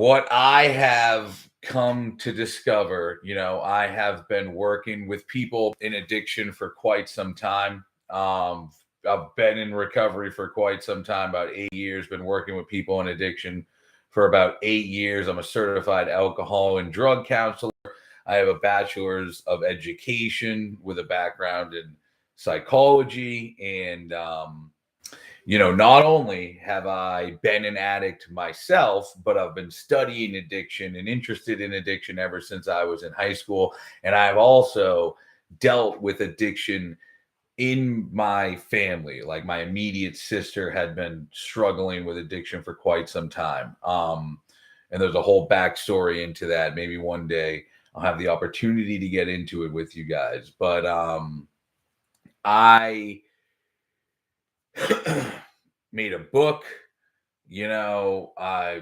what I have come to discover, I have been working with people in addiction for quite some time. I've been in recovery for quite some time, about 8 years, been working with people in addiction for about 8 years. I'm a certified alcohol and drug counselor. I have a bachelor's of education with a background in psychology. And, not only have I been an addict myself, but I've been studying addiction and interested in addiction ever since I was in high school. And I've also dealt with addiction in my family. Like my immediate sister had been struggling with addiction for quite some time. And there's a whole backstory into that. Maybe one day I'll have the opportunity to get into it with you guys. But I made a book, I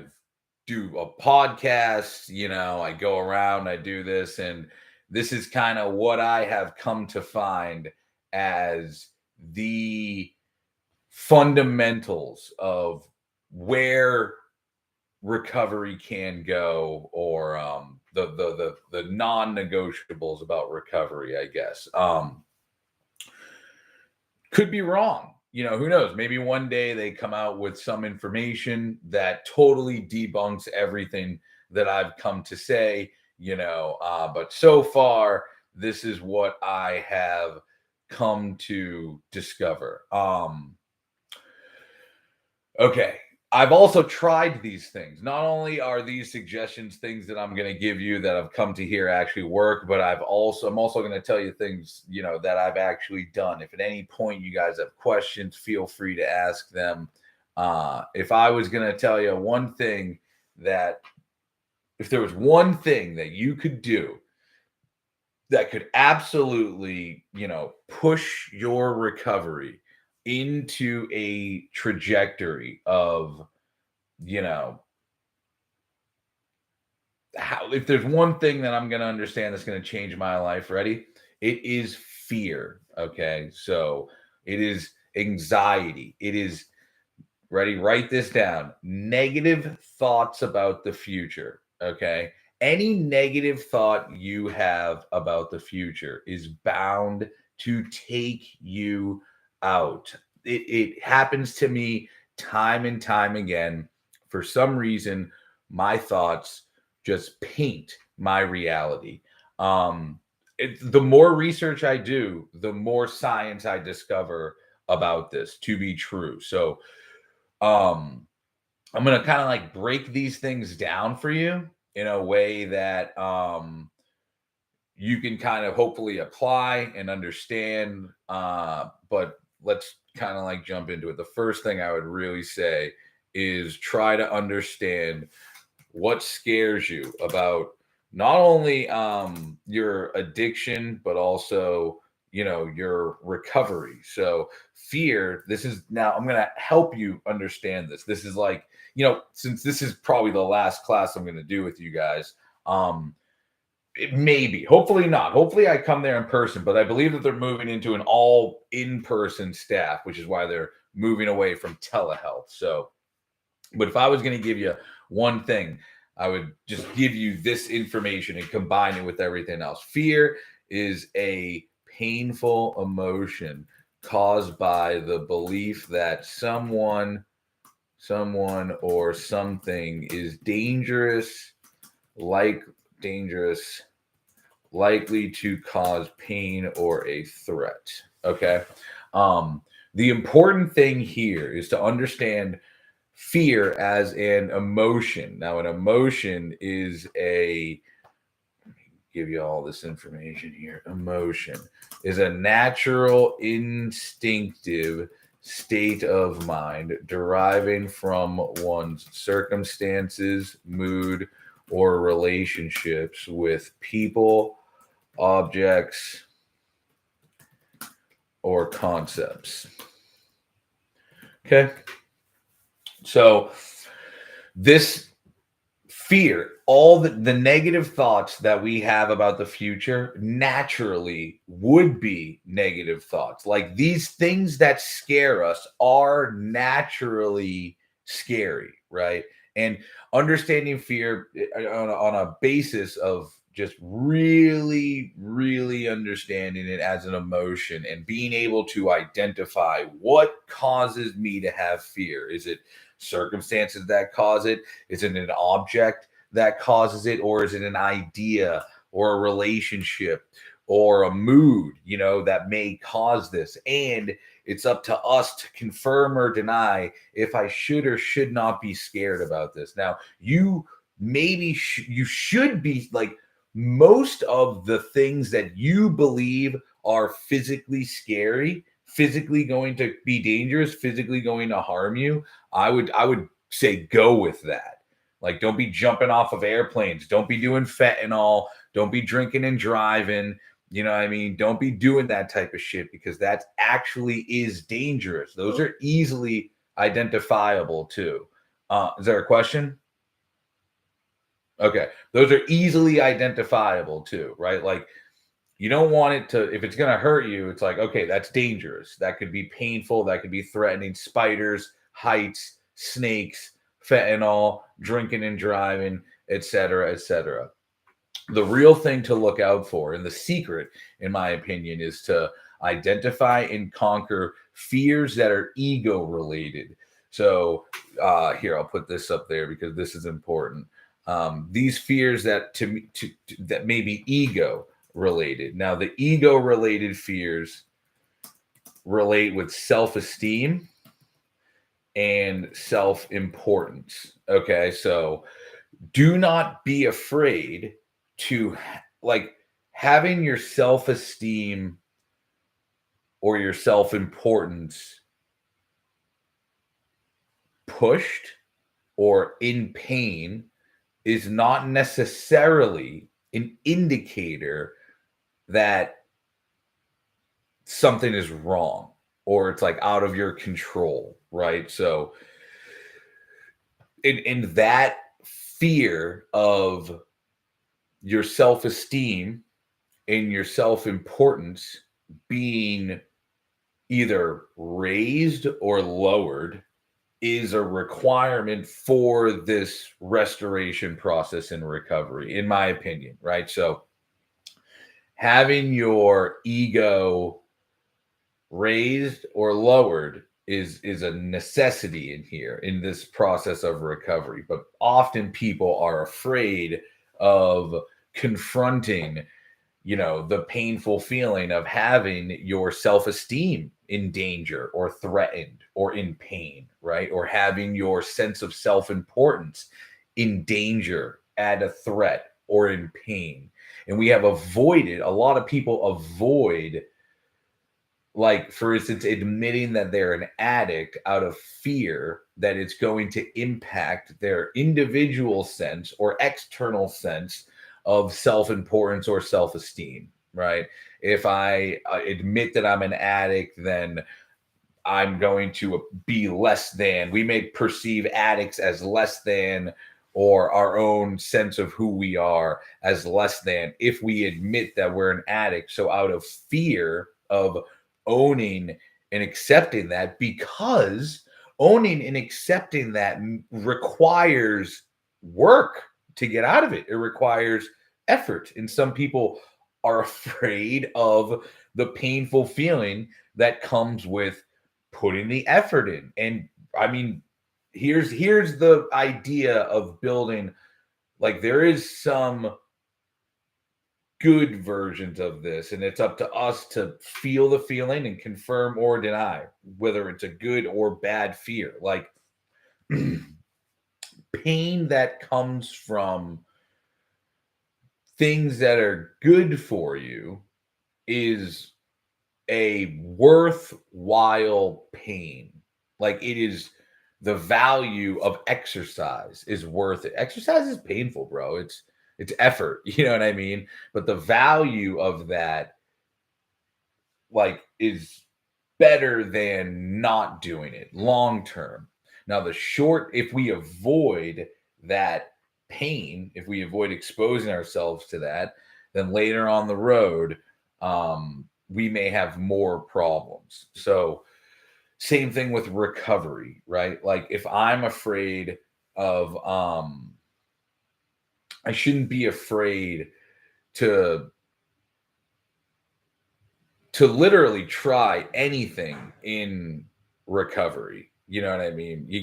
do a podcast, I go around, I do this, and this is kind of what I have come to find as the fundamentals of where recovery can go, or the non-negotiables about recovery, I guess. Could be wrong. Who knows? Maybe one day they come out with some information that totally debunks everything that I've come to say, but so far, this is what I have come to discover. Okay. I've also tried these things. Not only are these suggestions things that I'm going to give you that I've come to hear actually work, but I'm also going to tell you things, that I've actually done. If at any point you guys have questions, feel free to ask them. If I was going to tell you one thing, that if there was one thing that you could do that could absolutely, push your recovery into a trajectory of, how, if there's one thing that I'm going to understand that's going to change my life, ready? It is fear. Okay. So it is anxiety. It is, ready? Write this down. Negative thoughts about the future. Okay. Any negative thought you have about the future is bound to take you out. It happens to me time and time again. For some reason, my thoughts just paint my reality. The more research I do, the more science I discover about this to be true. So I'm going to kind of like break these things down for you in a way that you can kind of hopefully apply and understand. But let's kind of like jump into it. The first thing I would really say is try to understand what scares you about not only your addiction, but also, your recovery. So fear, this is, now I'm going to help you understand this. This is like, since this is probably the last class I'm going to do with you guys, it may be, hopefully not. Hopefully I come there in person, but I believe that they're moving into an all in-person staff, which is why they're moving away from telehealth. So, but if I was going to give you one thing, I would just give you this information and combine it with everything else. Fear is a painful emotion caused by the belief that someone or something is dangerous, likely to cause pain or a threat. Okay. The important thing here is to understand fear as an emotion. Now, an emotion is let me give you all this information here. Emotion is a natural, instinctive state of mind deriving from one's circumstances, mood, or relationships with people, objects, or concepts. Okay. So this fear, all the negative thoughts that we have about the future naturally would be negative thoughts. Like these things that scare us are naturally scary, right? And understanding fear on a basis of just really, really understanding it as an emotion and being able to identify what causes me to have fear. Is it circumstances that cause it? Is it an object that causes it? Or is it an idea or a relationship or a mood, that may cause this? And it's up to us to confirm or deny if I should or should not be scared about this. Now, you should be like, most of the things that you believe are physically scary, physically going to be dangerous, physically going to harm you, I would say go with that. Like, don't be jumping off of airplanes, don't be doing fentanyl, don't be drinking and driving. You know what I mean? Don't be doing that type of shit, because that actually is dangerous. Those are easily identifiable too. Is there a question? Okay. Those are easily identifiable too, right? Like, you don't want it to, if it's going to hurt you, it's like, okay, that's dangerous. That could be painful. That could be threatening. Spiders, heights, snakes, fentanyl, drinking and driving, etc., etc. The real thing to look out for, and the secret, in my opinion, is to identify and conquer fears that are ego related. So here, I'll put this up there because this is important. These fears that that may be ego related. Now, the ego related fears relate with self-esteem and self-importance. Okay, so do not be afraid to, like, having your self-esteem or your self-importance pushed or in pain is not necessarily an indicator that something is wrong or it's like out of your control, right? So in that fear of your self-esteem and your self-importance being either raised or lowered is a requirement for this restoration process and recovery, in my opinion, right? So having your ego raised or lowered is a necessity in here in this process of recovery. But often people are afraid of confronting, the painful feeling of having your self-esteem in danger or threatened or in pain, right? Or having your sense of self-importance in danger, at a threat, or in pain. And a lot of people avoid, like, for instance, admitting that they're an addict out of fear that it's going to impact their individual sense or external sense of self-importance or self-esteem, right? If I admit that I'm an addict, then I'm going to be less than. We may perceive addicts as less than, or our own sense of who we are as less than, if we admit that we're an addict. So out of fear of owning and accepting that, because owning and accepting that requires work to get out of it. It requires effort. And some people are afraid of the painful feeling that comes with putting the effort in. And I mean, here's the idea of building, like, there is some good versions of this, and it's up to us to feel the feeling and confirm or deny whether it's a good or bad fear. Like, pain that comes from things that are good for you is a worthwhile pain. Like, it is, the value of exercise is worth it. Exercise is painful, bro. It's effort, you know what I mean? But the value of that, like, is better than not doing it long term. Now, if we avoid that pain, if we avoid exposing ourselves to that, then later on the road, we may have more problems. So, same thing with recovery, right? Like, if I'm afraid of I shouldn't be afraid to literally try anything in recovery. You know what I mean? You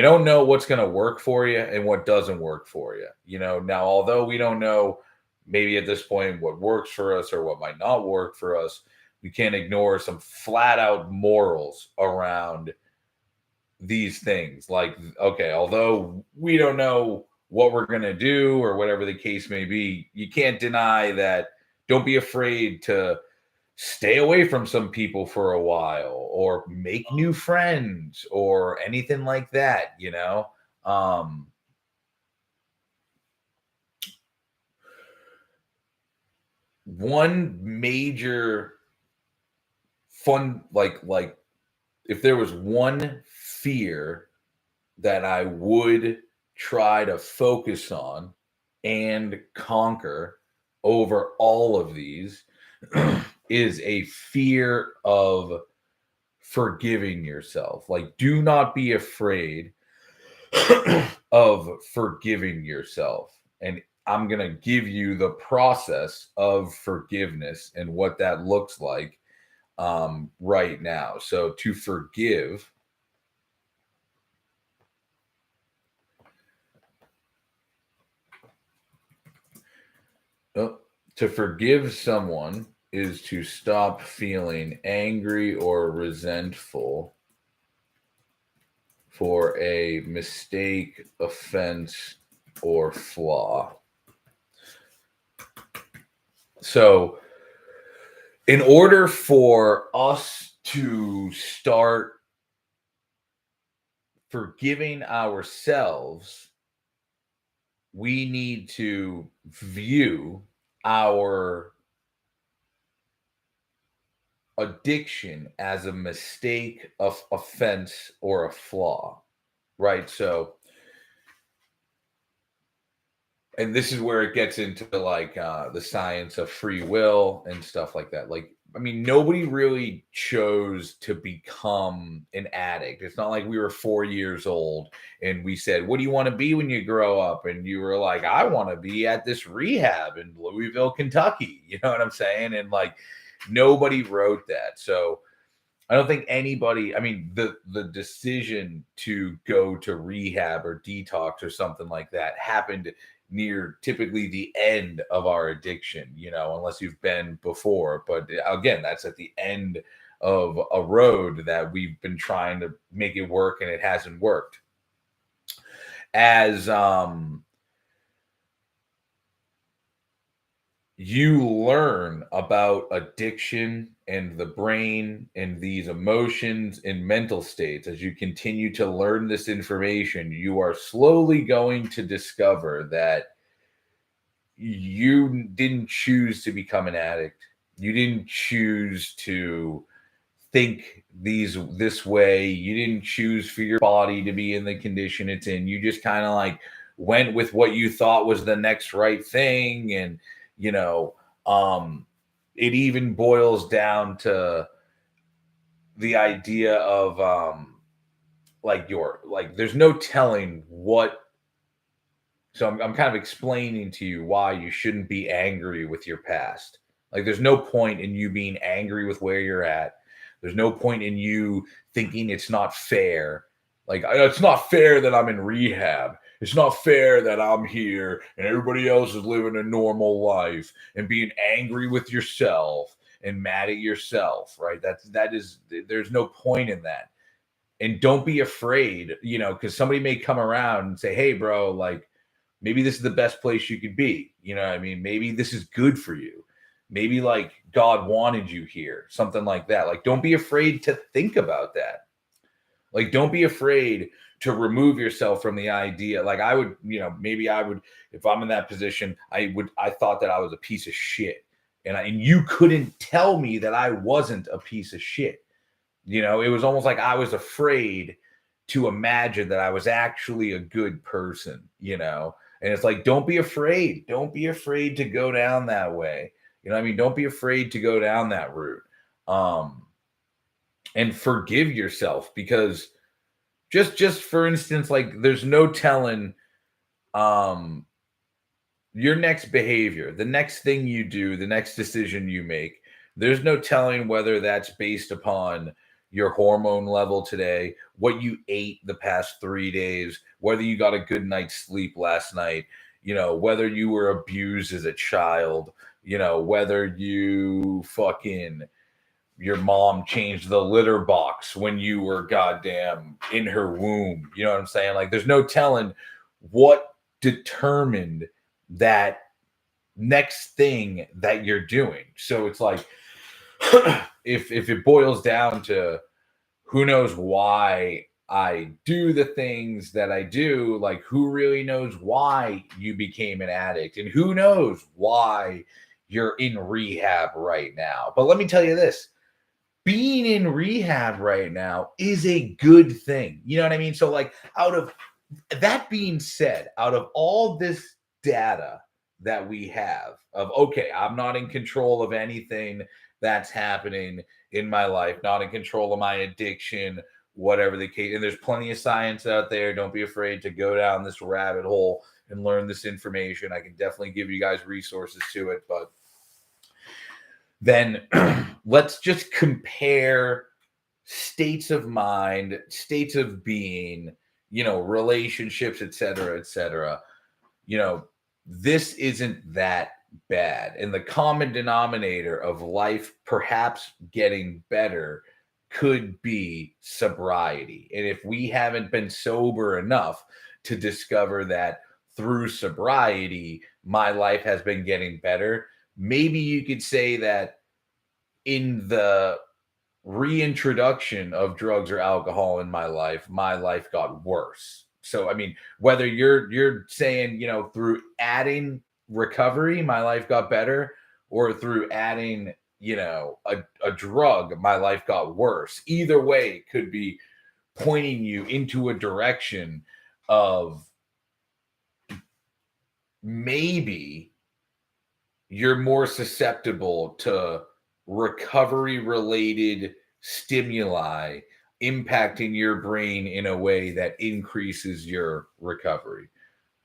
don't know what's going to work for you and what doesn't work for you. Now, although we don't know maybe at this point what works for us or what might not work for us, we can't ignore some flat out morals around these things. Like, okay, although we don't know what we're going to do or whatever the case may be, you can't deny that. Don't be afraid to stay away from some people for a while or make new friends or anything like that. One major fun, like if there was one fear that I would try to focus on and conquer over all of these is a fear of forgiving yourself. Like, do not be afraid of forgiving yourself. And I'm going to give you the process of forgiveness and what that looks like right now. So to forgive, to forgive someone is to stop feeling angry or resentful for a mistake, offense, or flaw. So, in order for us to start forgiving ourselves, we need to view our addiction as a mistake, of offense, or a flaw, right? So, and this is where it gets into like the science of free will and stuff like that. Like, I mean, nobody really chose to become an addict. It's not like we were 4 years old and we said, "What do you want to be when you grow up?" And you were like, "I want to be at this rehab in Louisville, Kentucky." You know what I'm saying? And like, nobody wrote that. So I don't think anybody, I mean, the decision to go to rehab or detox or something like that happened near typically the end of our addiction, unless you've been before. But again, that's at the end of a road that we've been trying to make it work and it hasn't worked. As you learn about addiction and the brain and these emotions and mental states, as you continue to learn this information, you are slowly going to discover that you didn't choose to become an addict. You didn't choose to think this way. You didn't choose for your body to be in the condition it's in. You just kind of like went with what you thought was the next right thing. And you know it even boils down to the idea of there's no telling what. So I'm kind of explaining to you why you shouldn't be angry with your past. Like, there's no point in you being angry with where you're at. There's no point in you thinking it's not fair. Like, it's not fair that I'm in rehab. It's not fair that I'm here and everybody else is living a normal life, and being angry with yourself and mad at yourself, right? There's no point in that. And don't be afraid, because somebody may come around and say, "Hey, bro, like, maybe this is the best place you could be." You know what I mean? Maybe this is good for you. Maybe like God wanted you here, something like that. Like, don't be afraid to think about that. Like, don't be afraid to remove yourself from the idea. Like, I would, maybe I would, if I'm in that position, I thought that I was a piece of shit. And you couldn't tell me that I wasn't a piece of shit. It was almost like I was afraid to imagine that I was actually a good person, and it's like, don't be afraid. Don't be afraid to go down that way. You know what I mean? Don't be afraid to go down that route. And forgive yourself, because just for instance, like there's no telling um your next behavior, the next thing you do, the next decision you make, there's no telling whether that's based upon your hormone level today, what you ate the past 3 days, whether you got a good night's sleep last night, whether you were abused as a child, whether you fucking your mom changed the litter box when you were goddamn in her womb. You know what I'm saying? Like, there's no telling what determined that next thing that you're doing. So it's like, if it boils down to who knows why I do the things that I do, like who really knows why you became an addict and who knows why you're in rehab right now. But let me tell you this, being in rehab right now is a good thing. You know what I mean? So, like, out of that being said, out of all this data that we have of, okay, I'm not in control of anything that's happening in my life, not in control of my addiction, whatever the case. And there's plenty of science out there. Don't be afraid to go down this rabbit hole and learn this information. I can definitely give you guys resources to it, but then let's just compare states of mind, states of being, relationships, et cetera, et cetera. This isn't that bad. And the common denominator of life perhaps getting better could be sobriety. And if we haven't been sober enough to discover that through sobriety, my life has been getting better, maybe you could say that in the reintroduction of drugs or alcohol in my life got worse. So I mean, whether you're saying, through adding recovery, my life got better, or through adding, a drug, my life got worse. Either way, it could be pointing you into a direction of maybe you're more susceptible to recovery related stimuli impacting your brain in a way that increases your recovery.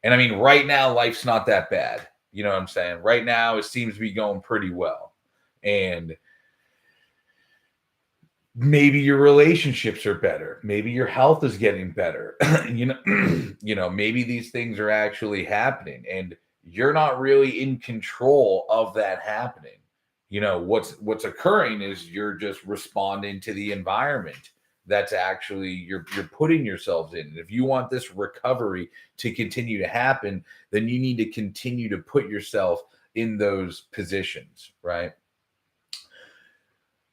And I mean, right now, life's not that bad. You know what I'm saying? Right now, it seems to be going pretty well. And maybe your relationships are better. Maybe your health is getting better. Maybe these things are actually happening and you're not really in control of that happening. What's occurring is you're just responding to the environment that's actually you're putting yourselves in. And if you want this recovery to continue to happen, then you need to continue to put yourself in those positions, right?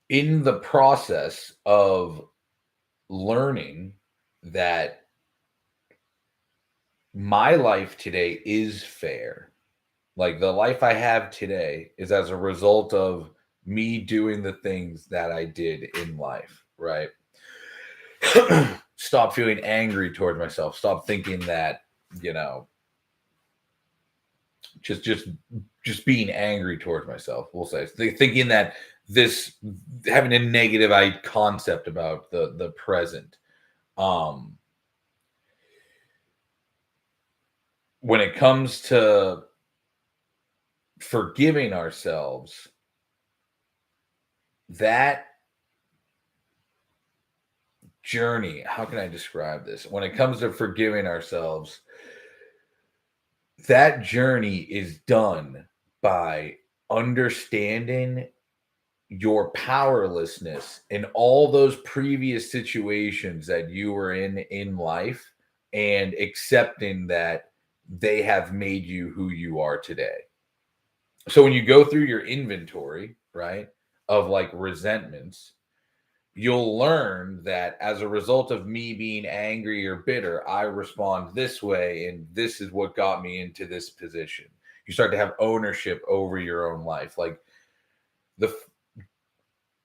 In the process of learning that my life today is fair, like the life I have today is as a result of me doing the things that I did in life, right? Stop feeling angry towards myself. Stop thinking that, just being angry towards myself. We'll say thinking that this having a negative concept about the present. When it comes to forgiving ourselves, that journey, how can I describe this? When it comes to forgiving ourselves, that journey is done by understanding your powerlessness in all those previous situations that you were in life and accepting that they have made you who you are today. So when you go through your inventory, right, of like resentments, you'll learn that as a result of me being angry or bitter, I respond this way, and this is what got me into this position. You start to have ownership over your own life. Like the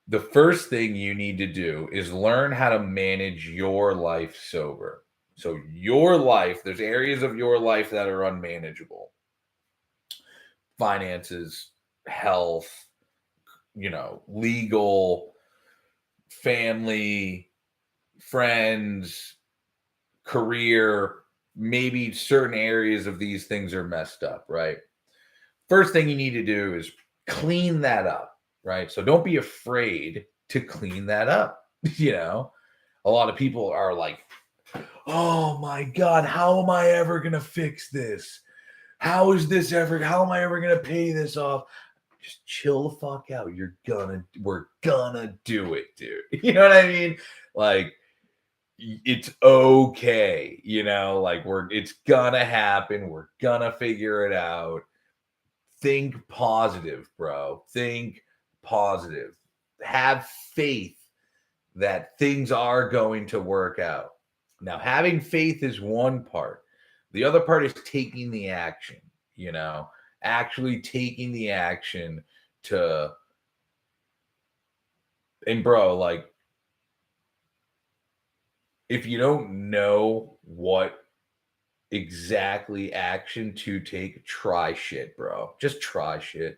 the first thing you need to do is learn how to manage your life sober. So your life, there's areas of your life that are unmanageable. Finances, health, legal, family, friends, career, maybe certain areas of these things are messed up, right? First thing you need to do is clean that up, right? So don't be afraid to clean that up. You know, a lot of people are like, oh my God, how am I ever going to fix this? How am I ever going to pay this off? Just chill the fuck out. We're gonna do it, dude. You know what I mean? Like, it's okay, like it's gonna happen. We're gonna figure it out. Think positive, bro. Think positive. Have faith that things are going to work out. Now, having faith is one part. The other part is taking the action, actually taking the action to, and bro, like, if you don't know what exactly action to take, try shit, bro. Just try shit.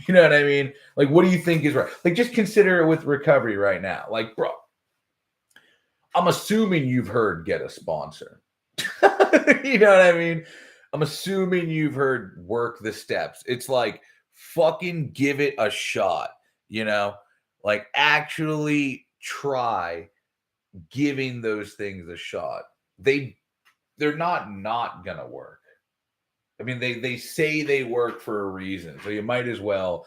You know what I mean? Like, what do you think is right? Like, just consider it with recovery right now. Like, bro, I'm assuming you've heard get a sponsor. You know what I mean? I'm assuming you've heard work the steps. It's like, fucking give it a shot, like actually try giving those things a shot. They're not gonna work. I mean, they say they work for a reason, so you might as well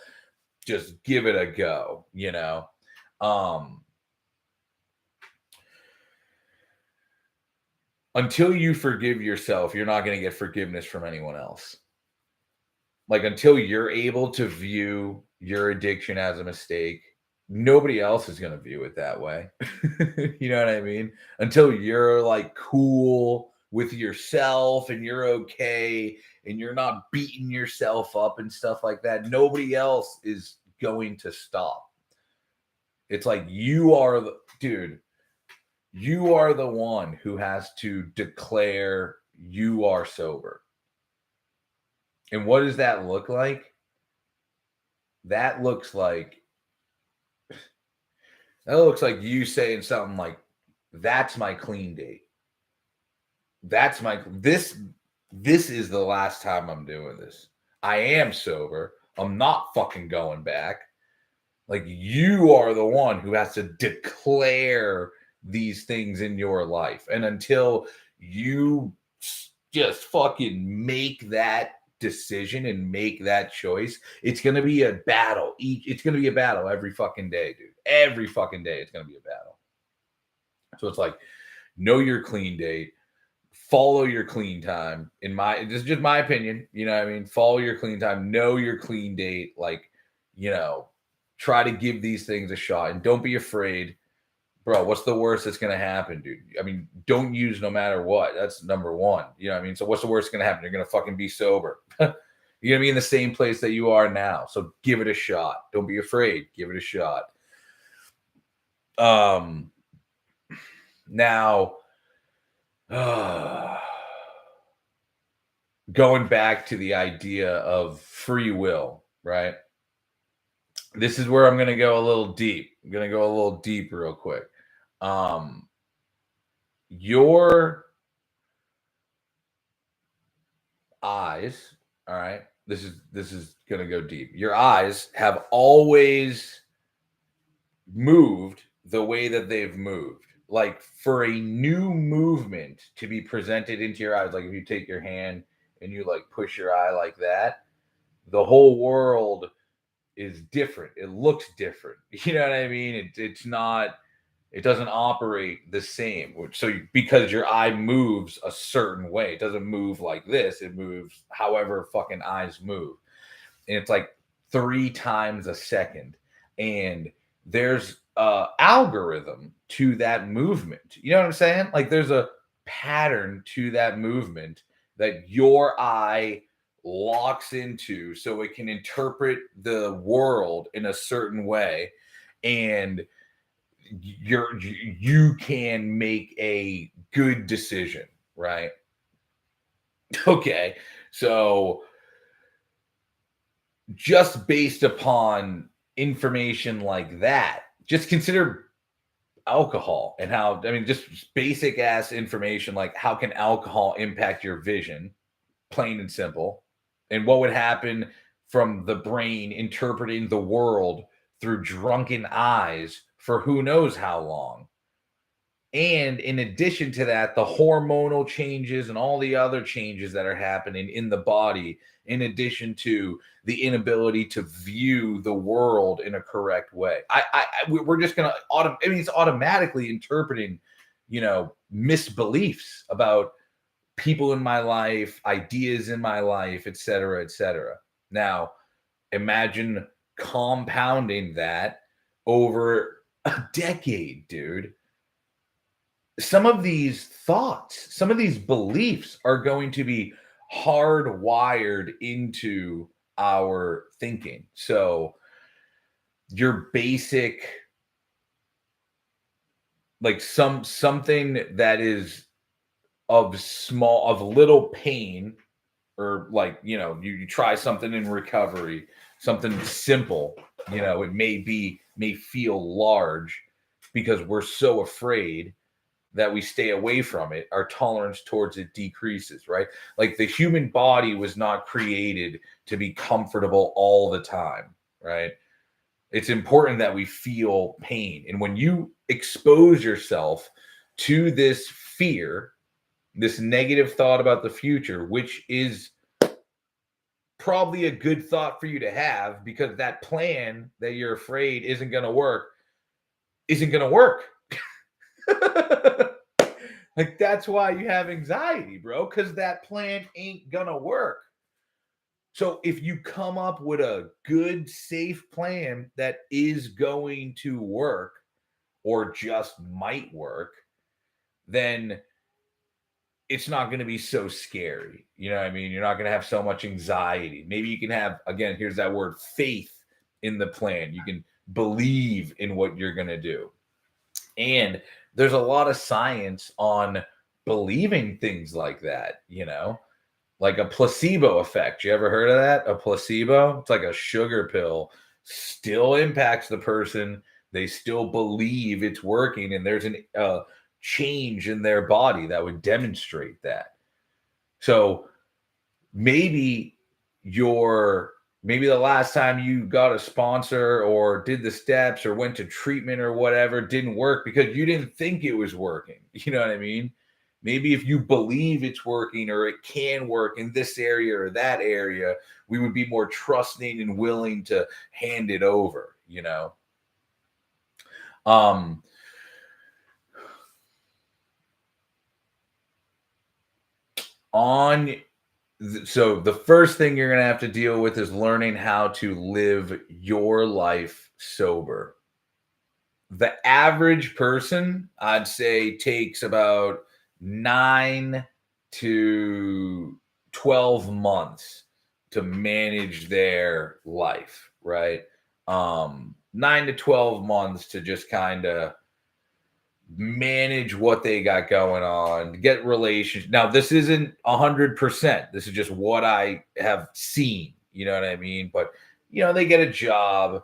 just give it a go, until you forgive yourself, you're not going to get forgiveness from anyone else. Like, until you're able to view your addiction as a mistake, nobody else is going to view it that way. You know what I mean? Until you're like cool with yourself and you're okay and you're not beating yourself up and stuff like that, nobody else is going to stop. It's like, you are the dude. You are the one who has to declare you are sober. And what does that look like? That looks like you saying something like, that's my clean date. That's this is the last time I'm doing this. I am sober. I'm not fucking going back. Like, you are the one who has to declare these things in your life. And until you just fucking make that decision and make that choice, it's going to be a battle. It's going to be a battle every fucking day, dude. Every fucking day, it's going to be a battle. So it's like, know your clean date, follow your clean time. This is just my opinion. You know what I mean? Follow your clean time, know your clean date. Like, try to give these things a shot and don't be afraid. Bro, what's the worst that's going to happen, dude? I mean, don't use no matter what. That's number one. You know what I mean? So what's the worst going to happen? You're going to fucking be sober. You're going to be in the same place that you are now. So give it a shot. Don't be afraid. Give it a shot. Now, going back to the idea of free will, right? This is where I'm going to go a little deep. I'm going to go a little deep real quick. Your eyes, all right? This is going to go deep. Your eyes have always moved the way that they've moved. Like, for a new movement to be presented into your eyes, like if you take your hand and you like push your eye like that, the whole world is different. It looks different. You know what I mean? It's not, it doesn't operate the same. Because your eye moves a certain way, it doesn't move like this. It moves however fucking eyes move. And it's like 3 times a second. And there's a algorithm to that movement. You know what I'm saying? Like, there's a pattern to that movement that your eye locks into so it can interpret the world in a certain way, and you can make a good decision, right? Okay, so just based upon information like that, just consider alcohol and how, I mean, just basic ass information like how can alcohol impact your vision, plain and simple, and what would happen from the brain interpreting the world through drunken eyes for who knows how long. And in addition to that, the hormonal changes and all the other changes that are happening in the body, in addition to the inability to view the world in a correct way. We're just gonna I mean, it's automatically interpreting, misbeliefs about people in my life, ideas in my life, et cetera, et cetera. Now, imagine compounding that over a decade, dude. Some of these thoughts, some of these beliefs are going to be hardwired into our thinking. So your basic, like something that is of little pain, or like, you try something in recovery, something simple, it may feel large because we're so afraid that we stay away from it. Our tolerance towards it decreases, right? Like the human body was not created to be comfortable all the time, right? It's important that we feel pain. And when you expose yourself to this fear, this negative thought about the future, which is probably a good thought for you to have, because that plan that you're afraid isn't going to work, isn't going to work. Like, that's why you have anxiety, bro, because that plan ain't gonna work. So if you come up with a good, safe plan that is going to work or just might work, then it's not going to be so scary. You know what I mean? You're not going to have so much anxiety. Maybe you can have, again, here's that word, faith in the plan. You can believe in what you're going to do. And there's a lot of science on believing things like that, like a placebo effect. You ever heard of that? A placebo? It's like a sugar pill, still impacts the person. They still believe it's working, and there's a change in their body that would demonstrate that. So maybe the last time you got a sponsor or did the steps or went to treatment or whatever didn't work because you didn't think it was working. You know what I mean? Maybe if you believe it's working or it can work in this area or that area, we would be more trusting and willing to hand it over, So the first thing you're going to have to deal with is learning how to live your life sober. The average person, I'd say, takes about 9 to 12 months to manage their life, right? 9 to 12 months to just kind of manage what they got going on, get relationships. Now, this isn't 100%. This is just what I have seen. You know what I mean? But, they get a job.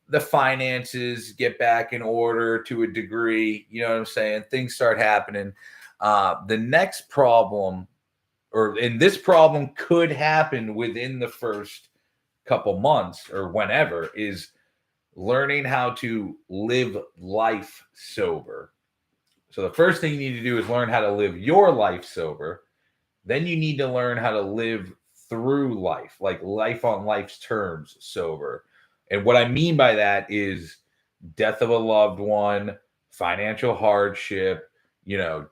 The finances get back in order to a degree. You know what I'm saying? Things start happening. The next problem, and this problem could happen within the first couple months or whenever, is learning how to live life sober. So the first thing you need to do is learn how to live your life sober. Then you need to learn how to live through life, like life on life's terms sober. And what I mean by that is death of a loved one, financial hardship,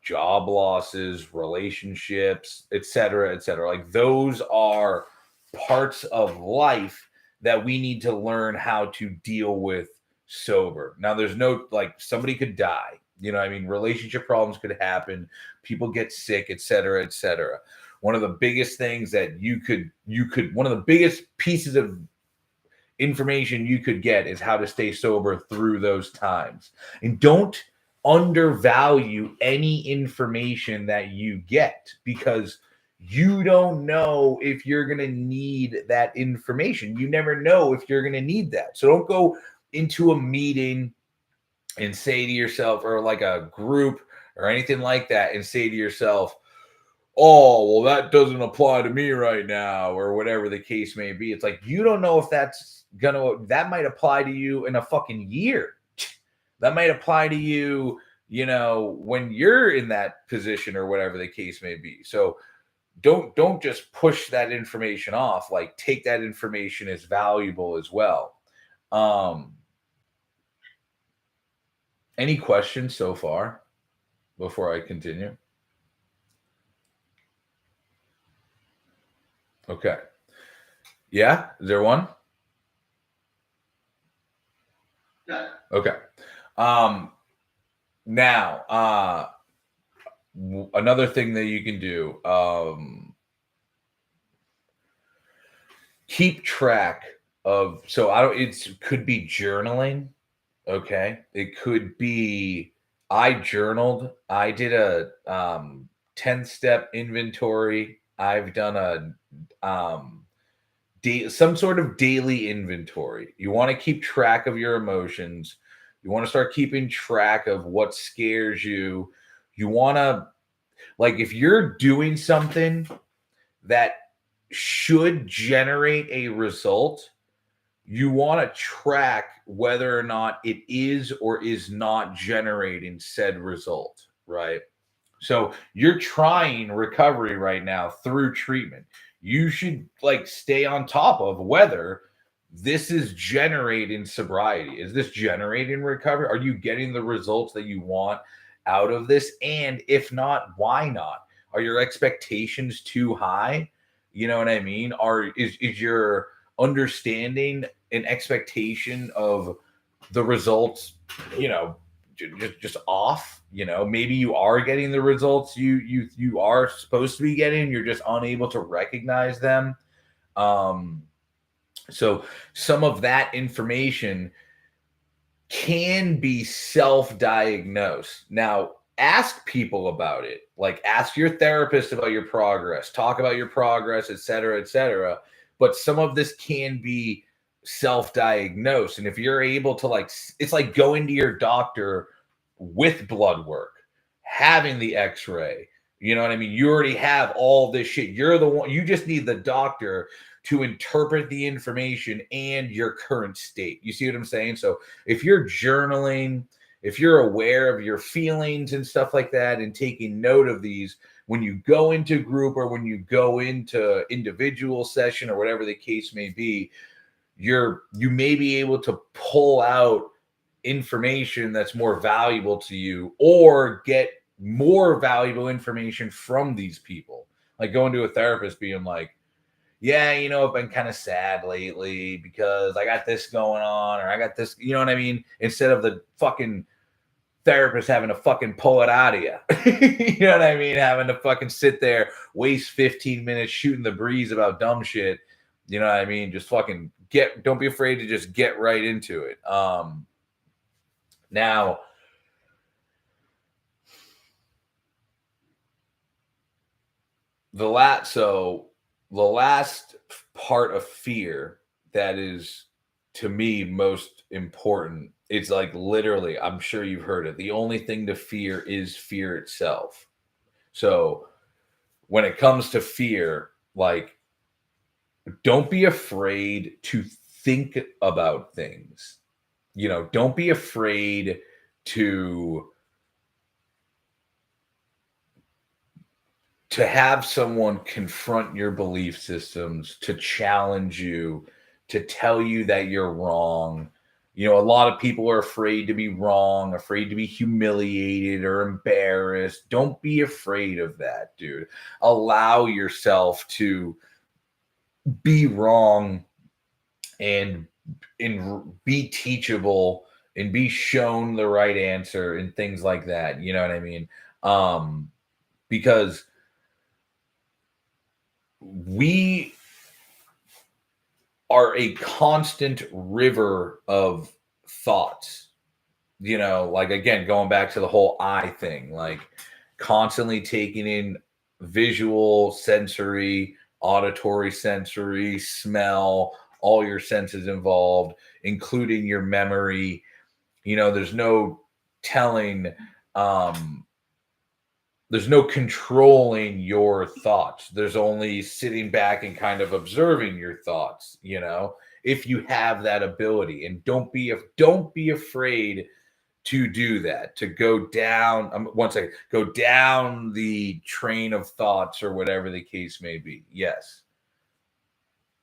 job losses, relationships, et cetera, et cetera. Like those are parts of life that we need to learn how to deal with sober. Now, there's no, like, somebody could die. Relationship problems could happen. People get sick, et cetera, et cetera. One of the biggest things that one of the biggest pieces of information you could get is how to stay sober through those times. And don't undervalue any information that you get, because you don't know if you're going to need that information. You never know if you're going to need that. So don't go into a meeting and say to yourself, or like a group or anything like that, and say to yourself, oh, well, that doesn't apply to me right now, or whatever the case may be. It's like, you don't know if that might apply to you in a fucking year. That might apply to you, when you're in that position or whatever the case may be. So don't just push that information off. Like, take that information as valuable as well. Any questions so far before I continue? Okay. Yeah, is there one? Yeah. Okay. Now, another thing that you can do, keep track of. So I don't. It could be journaling. Okay, it could be. I journaled. I did a 10-step inventory. I've done a some sort of daily inventory. You want to keep track of your emotions. You want to start keeping track of what scares you. You want to, like, if you're doing something that should generate a result, you want to track whether or not it is or is not generating said result, right? So you're trying recovery right now through treatment. You should like stay on top of whether this is generating sobriety. Is this generating recovery? Are you getting the results that you want out of this? And if not, why not? Are your expectations too high? You know what I mean? Is your understanding and expectation of the results, you know, just off? Maybe you are getting the results you are supposed to be getting, you're just unable to recognize them. So some of that information can be self-diagnosed. Now, ask people about it. Like, ask your therapist about your progress, talk about your progress, et cetera, et cetera. But some of this can be self-diagnosed. And if you're able to, like, it's like going to your doctor with blood work, having the x-ray. You know what I mean? You already have all this shit. You're the one, you just need the doctor to interpret the information and your current state. You see what I'm saying? So if you're journaling, if you're aware of your feelings and stuff like that, and taking note of these, when you go into group or when you go into individual session or whatever the case may be, you may be able to pull out information that's more valuable to you, or get more valuable information from these people. Like going to a therapist being like, yeah, I've been kind of sad lately because I got this going on, or I got this, you know what I mean? Instead of the fucking therapist having to fucking pull it out of you. You know what I mean? Having to fucking sit there, waste 15 minutes shooting the breeze about dumb shit. You know what I mean? Just fucking don't be afraid to just get right into it. Now, the last part of fear that is, to me, most important, it's like, literally, I'm sure you've heard it, the only thing to fear is fear itself. So when it comes to fear, like, don't be afraid to think about things. Don't be afraid to have someone confront your belief systems, to challenge you, to tell you that you're wrong. A lot of people are afraid to be wrong, afraid to be humiliated or embarrassed. Don't be afraid of that, dude. Allow yourself to be wrong, and be teachable, and be shown the right answer and things like that. You know what I mean? Because we are a constant river of thoughts. Like, again, going back to the whole eye thing, like constantly taking in visual, sensory, auditory, sensory, smell, all your senses involved, including your memory. There's no telling, there's no controlling your thoughts. There's only sitting back and kind of observing your thoughts, if you have that ability. And don't be afraid to do that, to go down, one second, go down the train of thoughts or whatever the case may be. Yes.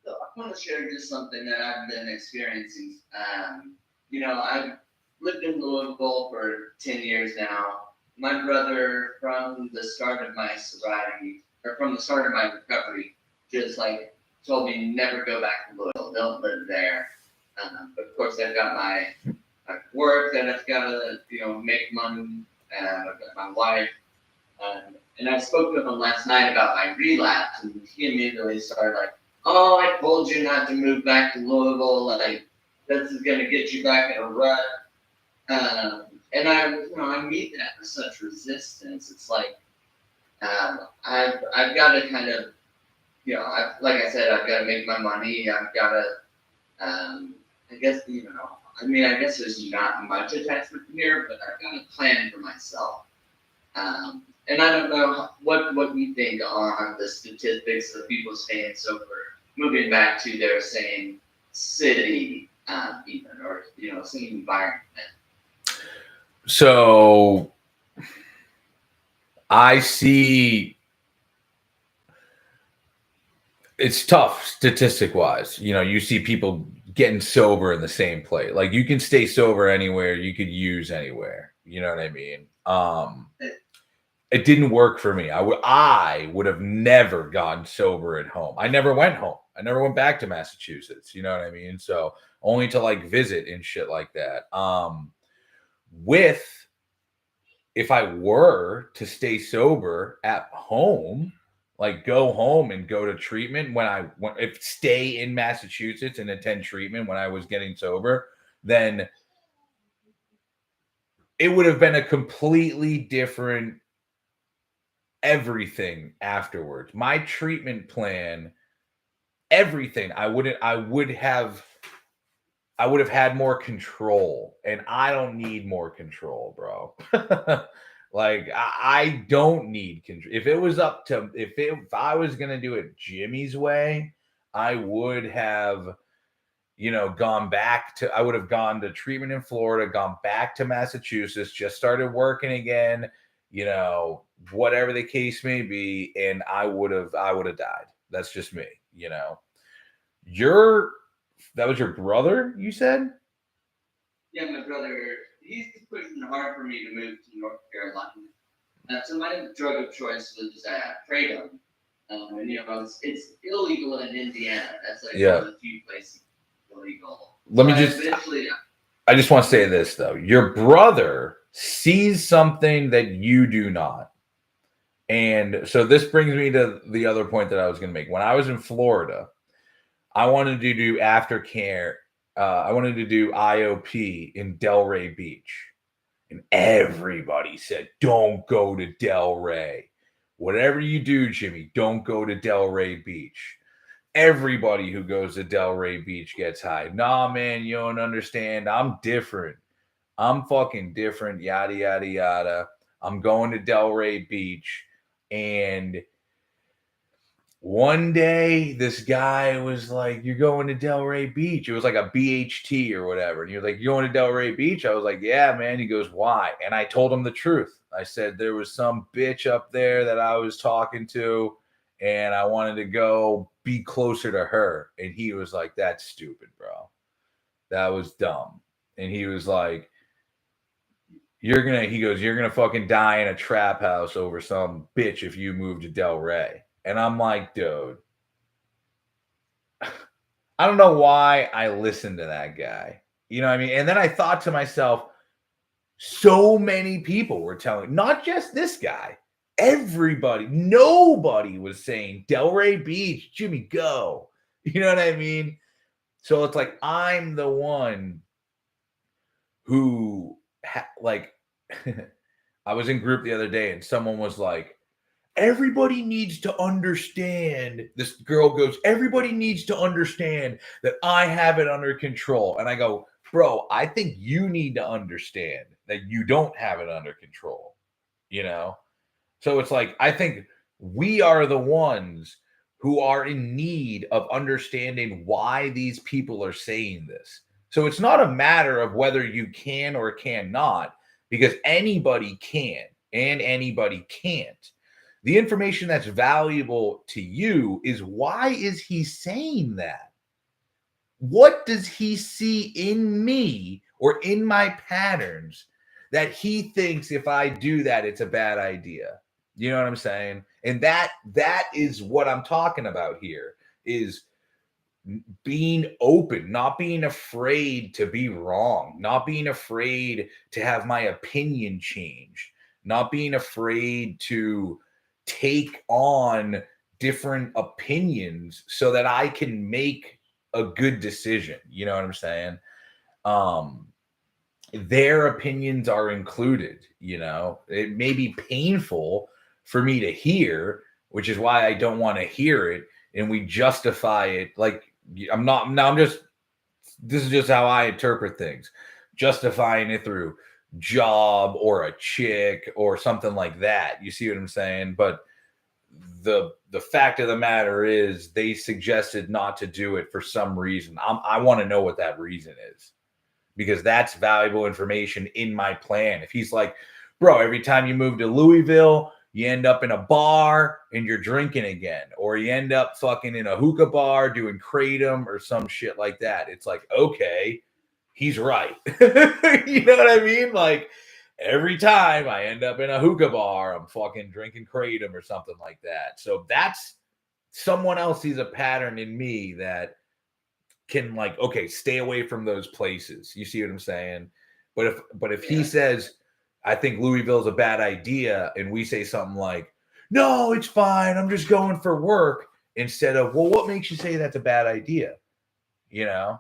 So I want to share just something that I've been experiencing. I've lived in Louisville for 10 years now. My brother, from the start of my sobriety, or from the start of my recovery, just like told me never go back to Louisville, don't live there. But of course, I've got my work that I've got to, make money. I've got my wife. And I spoke to him last night about my relapse, and he immediately started like, "Oh, I told you not to move back to Louisville. Like, this is gonna get you back in a rut." And I meet that with such resistance. It's like, I've got to kind of, like I said, I've got to make my money. I've got to, I guess, I guess there's not much attachment here, but I've got to plan for myself. And I don't know what you think on the statistics of people staying sober, moving back to their same city, even, or same environment. So I see it's tough statistic wise. You see people getting sober in the same place. Like, you can stay sober anywhere, you could use anywhere. You know what I mean? It didn't work for me. I would have never gotten sober at home. I never went home. I never went back to Massachusetts. You know what I mean? So only to like visit and shit like that. If I were to stay sober at home, like go home and go to treatment if stay in Massachusetts and attend treatment when I was getting sober, then it would have been a completely different everything afterwards. My treatment plan, everything, I would have had more control, and I don't need more control, bro. Like, I don't need control. If it was up to, if I was going to do it Jimmy's way, I would have, I would have gone to treatment in Florida, gone back to Massachusetts, just started working again, whatever the case may be. And I would have died. That's just me, that was your brother, you said? Yeah, my brother, he's pushing hard for me to move to North Carolina. So my drug of choice was Kratom. And it's illegal in Indiana. That's like one of the few places illegal. I just want to say this, though. Your brother sees something that you do not. And so this brings me to the other point that I was going to make. When I was in Florida, I wanted to do aftercare. I wanted to do IOP in Delray Beach. And everybody said, don't go to Delray. Whatever you do, Jimmy, don't go to Delray Beach. Everybody who goes to Delray Beach gets high. Nah, man, you don't understand. I'm different. I'm fucking different, yada, yada, yada. I'm going to Delray Beach. And one day, this guy was like, you're going to Delray Beach. It was like a BHT or whatever. And you're like, you're going to Delray Beach? I was like, yeah, man. He goes, why? And I told him the truth. I said, there was some bitch up there that I was talking to, and I wanted to go be closer to her. And he was like, that's stupid, bro. That was dumb. And he was like, you're going to fucking die in a trap house over some bitch if you move to Delray. And I'm like, dude, I don't know why I listened to that guy. You know what I mean? And then I thought to myself, so many people were telling, not just this guy, everybody, nobody was saying Delray Beach, Jimmy, go. You know what I mean? So it's like, I'm the one who, I was in group the other day and someone was like, everybody needs to understand. This girl goes, everybody needs to understand that I have it under control. And I go, bro, I think you need to understand that you don't have it under control, you know? So it's like, I think we are the ones who are in need of understanding why these people are saying this. So it's not a matter of whether you can or cannot, because anybody can and anybody can't. The information that's valuable to you is, why is he saying that? What does he see in me or in my patterns that he thinks if I do that, it's a bad idea? You know what I'm saying? And that is what I'm talking about here, is being open, not being afraid to be wrong, not being afraid to have my opinion change, not being afraid to take on different opinions so that I can make a good decision. You know what I'm saying? Um, their opinions are included. You know, it may be painful for me to hear, which is why I don't want to hear it. And we justify it like, I'm not, now I'm just, this is just how I interpret things, justifying it through job or a chick or something like that. You see what I'm saying? But the fact of the matter is, they suggested not to do it for some reason. I want to know what that reason is, because that's valuable information in my plan. If he's like, bro, every time you move to Louisville, you end up in a bar and you're drinking again, or you end up fucking in a hookah bar doing kratom or some shit like that. It's like, okay, he's right. You know what I mean? Like, every time I end up in a hookah bar, I'm fucking drinking kratom or something like that. So that's, someone else sees a pattern in me that can, like, okay, stay away from those places. You see what I'm saying? But if he says, I think Louisville's a bad idea, and we say something like, no, it's fine, I'm just going for work, instead of, well, what makes you say that's a bad idea? You know?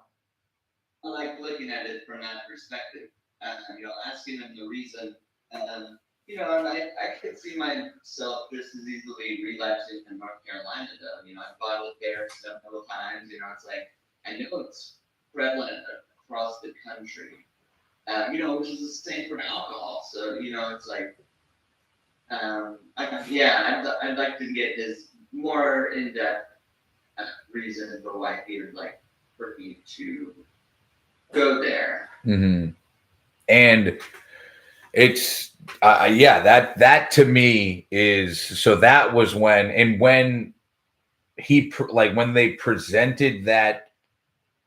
I like looking at it from that perspective. Asking them the reason. And I could see myself just as easily relapsing in North Carolina, though. I fought with there several times. It's like, I know it's prevalent across the country. Which is the same for alcohol. So, it's like, I'd like to get his more in-depth reason for why he would like for me to go there. Mm-hmm. And it's that to me is, so that was when when they presented that.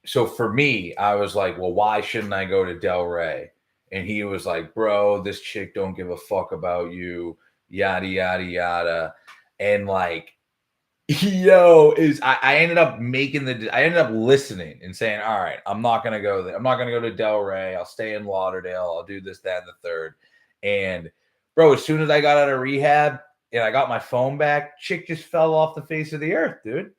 So for me, I was like, well, why shouldn't I go to Delray? And he was like, bro, this chick don't give a fuck about you, yada yada yada. And like, I ended up I ended up listening and saying, all right, I'm not gonna go there. I'm not gonna go to Delray. I'll stay in Lauderdale. I'll do this, that, and the third. And bro, as soon as I got out of rehab and I got my phone back, chick just fell off the face of the earth, dude.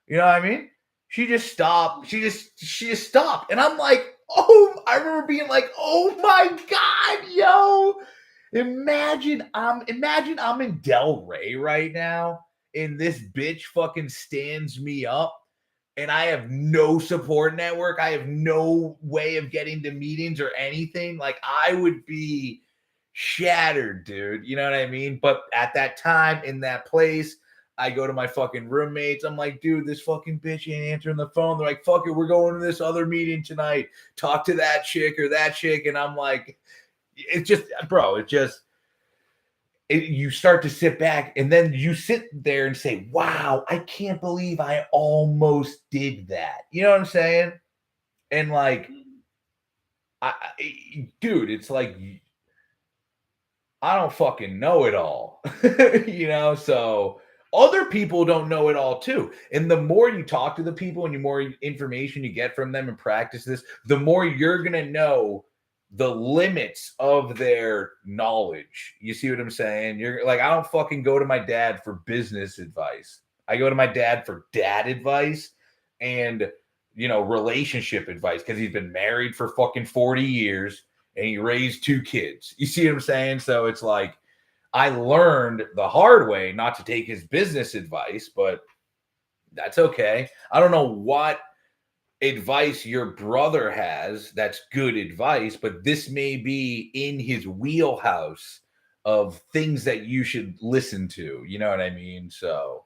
You know what I mean? She just stopped. She just stopped. And I'm like, oh, I remember being like, oh my God, yo. Imagine I'm in Delray right now, and this bitch fucking stands me up, and I have no support network. I have no way of getting to meetings or anything. Like, I would be shattered, dude. You know what I mean? But at that time, in that place, I go to my fucking roommates. I'm like, dude, this fucking bitch ain't answering the phone. They're like, fuck it, we're going to this other meeting tonight. Talk to that chick or that chick. And I'm like, it's just, bro, you start to sit back, and then you sit there and say, wow, I can't believe I almost did that. You know what I'm saying? And like, dude, it's like, I don't fucking know it all. So other people don't know it all too. And the more you talk to the people and the more information you get from them and practice this, the more you're going to know the limits of their knowledge. You see what I'm saying? You're like, I don't fucking go to my dad for business advice. I go to my dad for dad advice and, relationship advice, because he's been married for fucking 40 years and he raised 2 kids. You see what I'm saying? So it's like, I learned the hard way not to take his business advice, but that's okay. I don't know what advice your brother has that's good advice, but this may be in his wheelhouse of things that you should listen to. You know what I mean? So,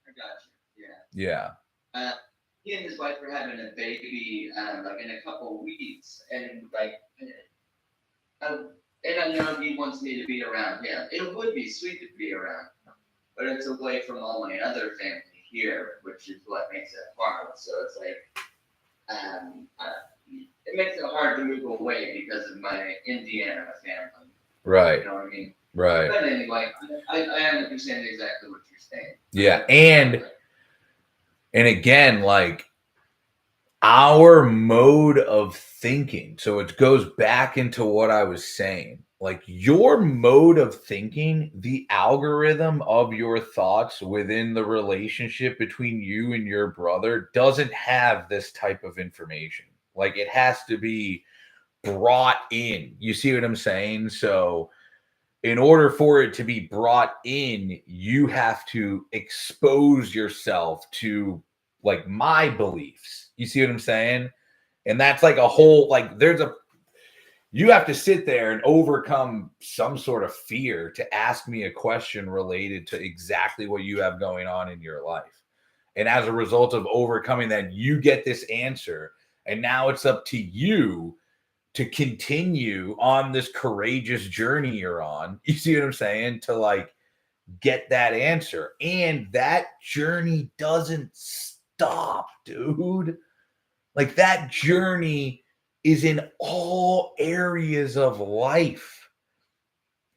I got you. yeah. Yeah. He and his wife are having a baby, like in a couple of weeks, and like, and I know he wants me to be around him. It would be sweet to be around him, but it's away from all my other family here, which is what makes it hard. So it's like, it makes it hard to move away because of my Indiana family. Right. You know what I mean? Right. But anyway, I understand exactly what you're saying. Yeah. And again, like our mode of thinking. So it goes back into what I was saying. Like your mode of thinking, the algorithm of your thoughts within the relationship between you and your brother doesn't have this type of information. Like it has to be brought in. You see what I'm saying? So in order for it to be brought in, you have to expose yourself to like my beliefs. You see what I'm saying? And that's like a whole, like, you have to sit there and overcome some sort of fear to ask me a question related to exactly what you have going on in your life. And as a result of overcoming that, you get this answer. And now it's up to you to continue on this courageous journey you're on. You see what I'm saying? To like get that answer. And that journey doesn't stop, dude. Like that journey is in all areas of life.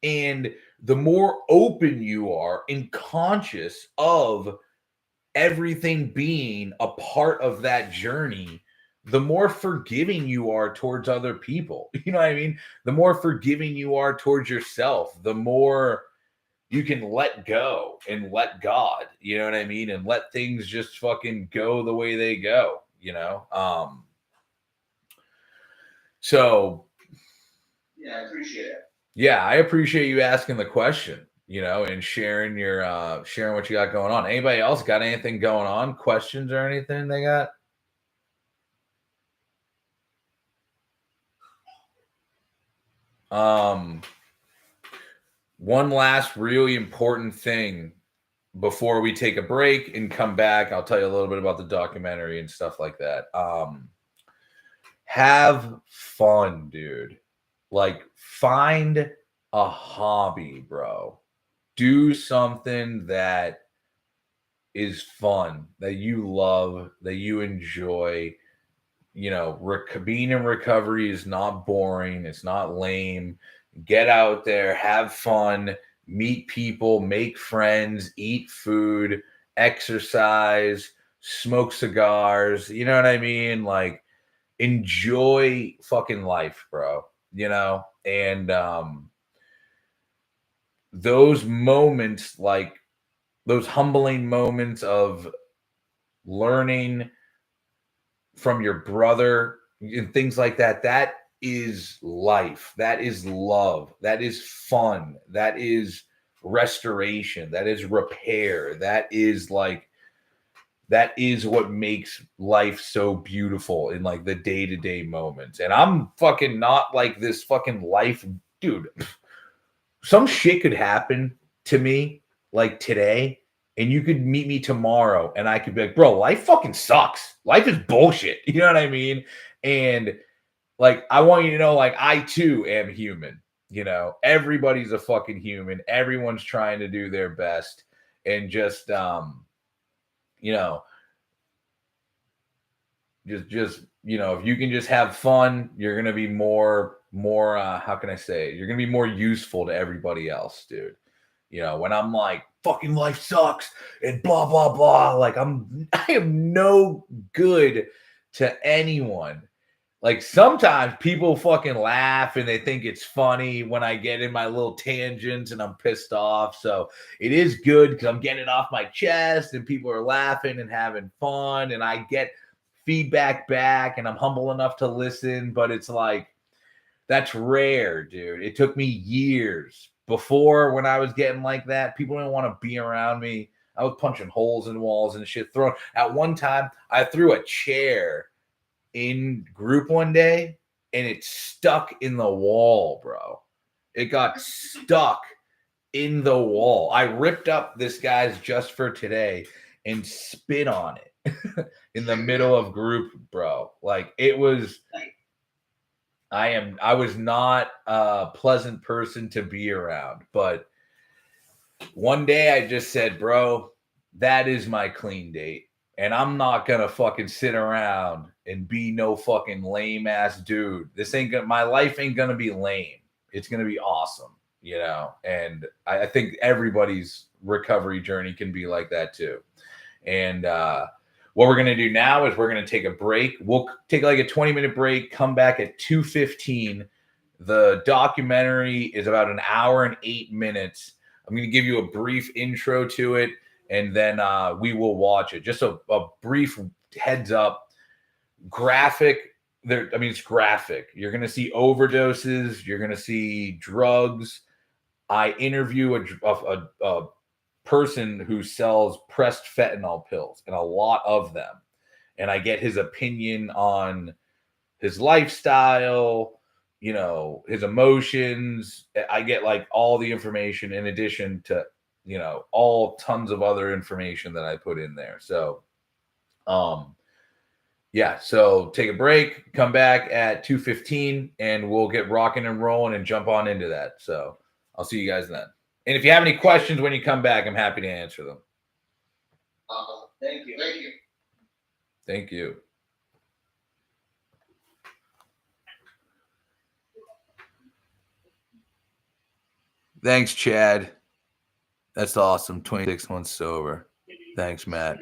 And the more open you are and conscious of everything being a part of that journey, the more forgiving you are towards other people. You know what I mean? The more forgiving you are towards yourself, the more you can let go and let God, you know what I mean? And let things just fucking go the way they go, you know? So yeah, I appreciate it. Yeah, I appreciate you asking the question, you know, and sharing sharing what you got going on. Anybody else got anything going on? Questions or anything they got? One last really important thing before we take a break and come back. I'll tell you a little bit about the documentary and stuff like that. Have fun, dude. Like, find a hobby, bro. Do something that is fun, that you love, that you enjoy. You know, being in recovery is not boring. It's not lame. Get out there, have fun, meet people, make friends, eat food, exercise, smoke cigars. You know what I mean? Like, enjoy fucking life, bro. You know, and those moments, like those humbling moments of learning from your brother and things like that, that is life. That is love. That is fun. That is restoration. That is repair. That is like, that is what makes life so beautiful in like the day-to-day moments. And I'm fucking not like this fucking life, dude. Some shit could happen to me like today, and you could meet me tomorrow, and I could be like, bro, life fucking sucks. Life is bullshit. You know what I mean? And like, I want you to know, like, I too am human. You know, everybody's a fucking human. Everyone's trying to do their best. And just you know, just you know, if you can just have fun, you're gonna be more how can I say it? You're gonna be more useful to everybody else, dude. You know, when I'm like, fucking life sucks and blah blah blah, like I am no good to anyone. Like sometimes people fucking laugh and they think it's funny when I get in my little tangents and I'm pissed off. So it is good because I'm getting it off my chest and people are laughing and having fun, and I get feedback back, and I'm humble enough to listen. But it's like, that's rare, dude. It took me years before when I was getting like that. People didn't want to be around me. I was punching holes in walls and shit. Throwing at one time, I threw a chair in group one day and it stuck in the wall, bro. It got stuck in the wall. I ripped up this guy's Just for Today and spit on it in the middle of group, bro. Like it was. I was not a pleasant person to be around, but one day I just said, bro, that is my clean date. And I'm not gonna fucking sit around and be no fucking lame ass dude. This ain't gonna, my life ain't gonna be lame. It's gonna be awesome, you know. And I think everybody's recovery journey can be like that too. And what we're gonna do now is we're gonna take a break. We'll take like a 20-minute break, come back at 2:15. The documentary is about an hour and 8 minutes. I'm going to give you a brief intro to it, and then we will watch it. Just a brief heads up. Graphic. It's graphic. You're going to see overdoses. You're going to see drugs. I interview a person who sells pressed fentanyl pills, and a lot of them. And I get his opinion on his lifestyle, you know, his emotions. I get like all the information in addition to, you know, all tons of other information that I put in there. So, yeah, so take a break, come back at 2:15 and we'll get rocking and rolling and jump on into that. So I'll see you guys then. And if you have any questions when you come back, I'm happy to answer them. Thank you. Thank you. Thank you. Thanks, Chad. That's awesome. 26 months sober. Thanks, Matt.